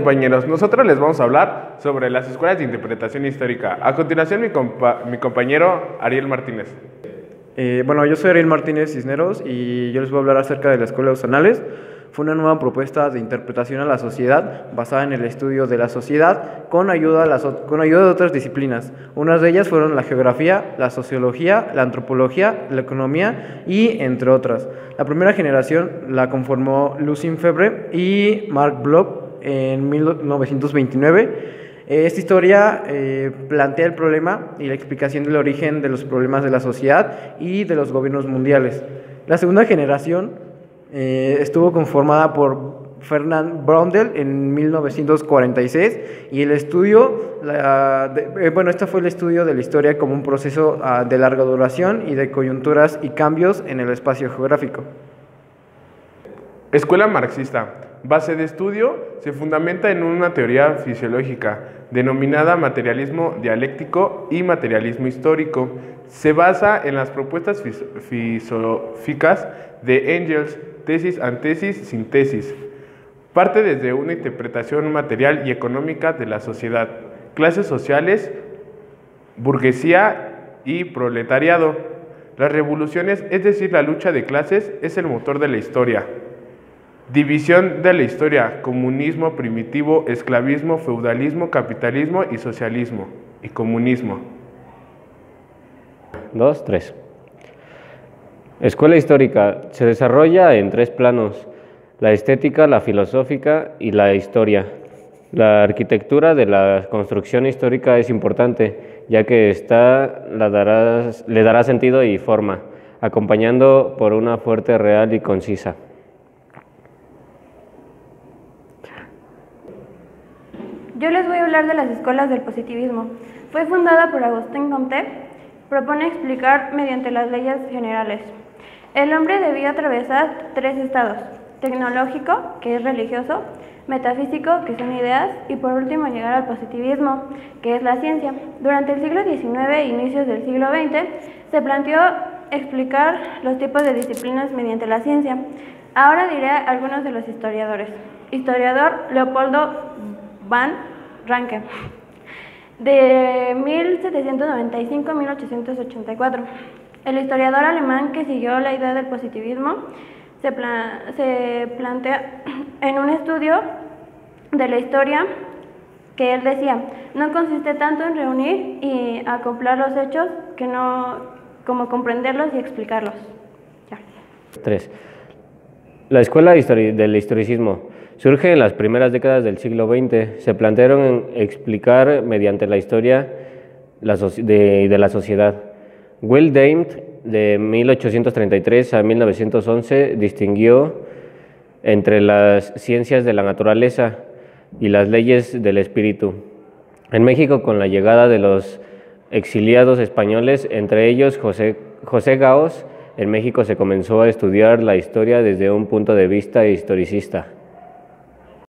Compañeros, nosotros les vamos a hablar sobre las escuelas de interpretación histórica. A continuación, mi compañero Ariel Martínez. Bueno, yo soy Ariel Martínez Cisneros y yo les voy a hablar acerca de la Escuela de los Anales. Fue una nueva propuesta de interpretación a la sociedad basada en el estudio de la sociedad con ayuda de otras disciplinas. Unas de ellas fueron la geografía, la sociología, la antropología, la economía y entre otras. La primera generación la conformó Lucien Febvre y Marc Bloch en 1929. Esta historia plantea el problema y la explicación del origen de los problemas de la sociedad y de los gobiernos mundiales. La segunda generación estuvo conformada por Fernand Braudel en 1946 y el estudio, este fue el estudio de la historia como un proceso de larga duración y de coyunturas y cambios en el espacio geográfico. Escuela marxista. Base de estudio se fundamenta en una teoría fisiológica denominada materialismo dialéctico y materialismo histórico. Se basa en las propuestas filosóficas de Engels, tesis, antesis, síntesis. Parte desde una interpretación material y económica de la sociedad, clases sociales, burguesía y proletariado. Las revoluciones, es decir, la lucha de clases, es el motor de la historia. División de la historia: comunismo primitivo, esclavismo, feudalismo, capitalismo y socialismo y comunismo. 2, 3. Escuela histórica se desarrolla en 3 planos: la estética, la filosófica y la historia. La arquitectura de la construcción histórica es importante, ya que le dará sentido y forma, acompañando por una fuente real y concisa. Yo les voy a hablar de las escuelas del positivismo. Fue fundada por Auguste Comte. Propone explicar mediante las leyes generales. El hombre debía atravesar 3 estados: tecnológico, que es religioso; metafísico, que son ideas; y por último llegar al positivismo, que es la ciencia. Durante el siglo XIX e inicios del siglo XX se planteó explicar los tipos de disciplinas mediante la ciencia. Ahora diré algunos de los historiadores. Historiador Leopoldo Van Ranke, de 1795 a 1884. El historiador alemán que siguió la idea del positivismo se plantea en un estudio de la historia que él decía: no consiste tanto en reunir y acoplar los hechos como comprenderlos y explicarlos. Ya. 3. La escuela del historicismo surge en las primeras décadas del siglo XX. Se plantearon explicar mediante la historia de la sociedad. Will Damed, de 1833 a 1911, distinguió entre las ciencias de la naturaleza y las leyes del espíritu. En México, con la llegada de los exiliados españoles, entre ellos José Gaos, en México se comenzó a estudiar la historia desde un punto de vista historicista.